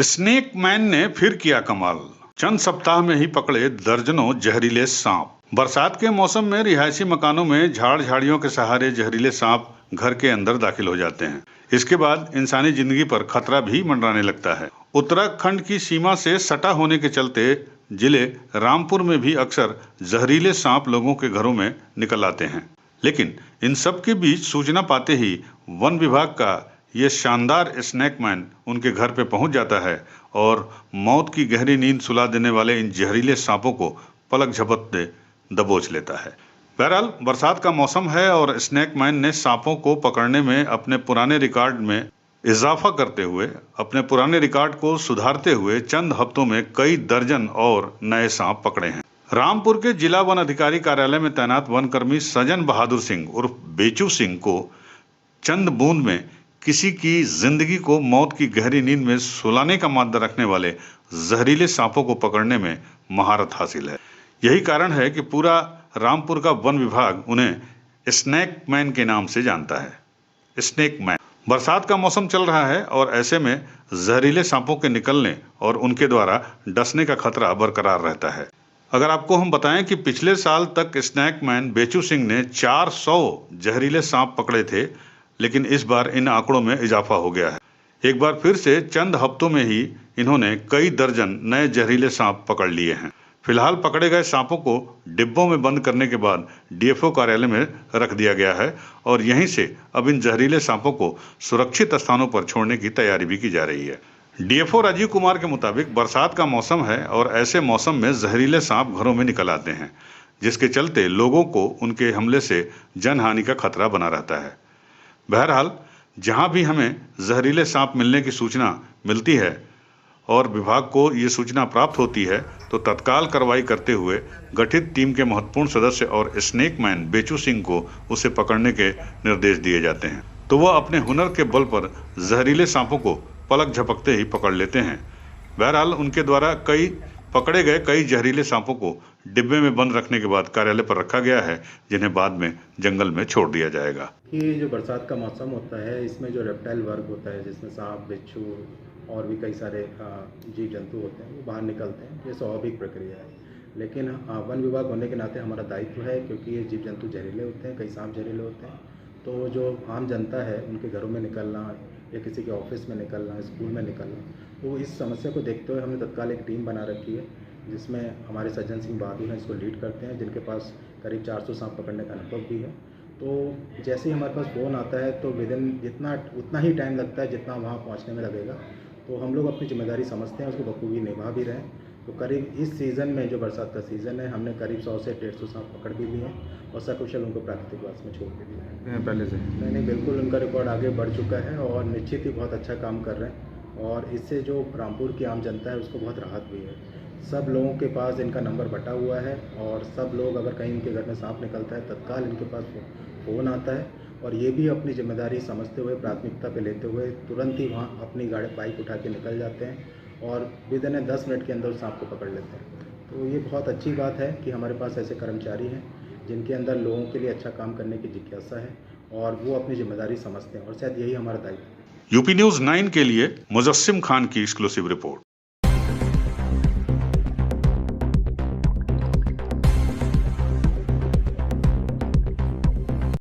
Snake man ने फिर किया कमाल। चंद सप्ताह में ही पकड़े दर्जनों जहरीले सांप। बरसात के मौसम में रिहायशी मकानों में झाड़ झाड़ियों के सहारे जहरीले सांप घर के अंदर दाखिल हो जाते हैं। इसके बाद इंसानी जिंदगी पर खतरा भी मंडराने लगता है। उत्तराखंड की सीमा से सटा होने के चलते जिले रामपुर में भी अक्सर जहरीले सांप लोगों के घरों में निकल आते हैं। लेकिन इन सब के बीच सूचना पाते ही वन विभाग का ये शानदार स्नेक मैन उनके घर पे पहुंच जाता है और मौत की गहरी नींद सुला देने वाले इन जहरीले सांपों को पलक झपकते दबोच लेता है। बहरहाल बरसात का मौसम है और स्नेक मैन ने सांपों को पकड़ने में अपने पुराने रिकॉर्ड में इजाफा करते हुए, अपने पुराने रिकॉर्ड को सुधारते हुए चंद हफ्तों में कई दर्जन और नए सांप पकड़े हैं। रामपुर के जिला वन अधिकारी कार्यालय में तैनात वनकर्मी सजन बहादुर सिंह उर्फ बेचू सिंह को चंद बूंद में किसी की जिंदगी को मौत की गहरी नींद में सुलाने का मादा रखने वाले जहरीले सांपों को पकड़ने में महारत हासिल है। यही कारण है कि पूरा रामपुर का वन विभाग उन्हें स्नेक मैन के नाम से जानता है। Snake man. बरसात का मौसम चल रहा है और ऐसे में जहरीले सांपों के निकलने और उनके द्वारा डसने का खतरा बरकरार रहता है। अगर आपको हम बताएं कि पिछले साल तक स्नेक मैन बेचू सिंह ने 400 जहरीले सांप पकड़े थे, लेकिन इस बार इन आंकड़ों में इजाफा हो गया है। एक बार फिर से चंद हफ्तों में ही इन्होंने कई दर्जन नए जहरीले सांप पकड़ लिए हैं। फिलहाल पकड़े गए सांपों को डिब्बों में बंद करने के बाद डीएफओ कार्यालय में रख दिया गया है और यहीं से अब इन जहरीले सांपों को सुरक्षित स्थानों पर छोड़ने की तैयारी भी की जा रही है। डीएफओ राजीव कुमार के मुताबिक बरसात का मौसम है और ऐसे मौसम में जहरीले सांप घरों में निकल आते हैं, जिसके चलते लोगों को उनके हमले से जनहानि का खतरा बना रहता है। बहरहाल जहां भी हमें जहरीले सांप मिलने की सूचना मिलती है और विभाग को ये सूचना प्राप्त होती है तो तत्काल कार्रवाई करते हुए गठित टीम के महत्वपूर्ण सदस्य और स्नेक मैन बेचू सिंह को उसे पकड़ने के निर्देश दिए जाते हैं, तो वह अपने हुनर के बल पर जहरीले सांपों को पलक झपकते ही पकड़ लेते हैं। बहरहाल उनके द्वारा पकड़े गए कई जहरीले सांपों को डिब्बे में बंद रखने के बाद कार्यालय पर रखा गया है, जिन्हें बाद में जंगल में छोड़ दिया जाएगा। ये जो बरसात का मौसम होता है, इसमें जो रेप्टाइल वर्ग होता है, जिसमें सांप, बिच्छू और भी कई सारे जीव जंतु होते हैं, वो बाहर निकलते हैं। ये स्वाभाविक प्रक्रिया है, लेकिन वन विभाग होने के नाते हमारा दायित्व है, क्योंकि ये जीव जंतु जहरीले होते हैं, कई सांप जहरीले होते हैं। तो जो आम जनता है, उनके घरों में निकलना या किसी के ऑफिस में निकलना, स्कूल में निकलना, तो इस समस्या को देखते हुए हमने तत्काल एक टीम बना रखी है, जिसमें हमारे सज्जन सिंह बहादुर हैं, इसको लीड करते हैं, जिनके पास करीब 400 सांप पकड़ने का अनुभव भी है। तो जैसे ही हमारे पास फ़ोन आता है तो उतना ही टाइम लगता है जितना वहाँ पहुँचने में लगेगा। तो हम लोग अपनी जिम्मेदारी समझते हैं, उसको बखूबी निभा भी रहे हैं। तो करीब इस सीज़न में, जो बरसात का सीज़न है, हमने करीब 100 से 150 सांप पकड़ भी लिए हैं और सकुशल उनको प्राकृतिक वास में छोड़ भी दिया है पहले से। नहीं, बिल्कुल उनका रिकॉर्ड आगे बढ़ चुका है और निश्चित ही बहुत अच्छा काम कर रहे हैं और इससे जो रामपुर की आम जनता है उसको बहुत राहत भी है। सब लोगों के पास इनका नंबर बटा हुआ है और सब लोग, अगर कहीं इनके घर में सांप निकलता है, तत्काल इनके पास फ़ोन आता है और ये भी अपनी जिम्मेदारी समझते हुए, प्राथमिकता पे लेते हुए तुरंत ही वहाँ अपनी गाड़ी बाइक उठा के निकल जाते हैं और विदिन 10 मिनट के अंदर सांप को पकड़ लेते हैं। तो ये बहुत अच्छी बात है कि हमारे पास ऐसे कर्मचारी हैं जिनके अंदर लोगों के लिए अच्छा काम करने की जिज्ञासा है और वो अपनी जिम्मेदारी समझते हैं और शायद यही हमारा दायित्व है। यूपी न्यूज़ 9 के लिए मुजस्सिम खान की एक्सक्लूसिव रिपोर्ट।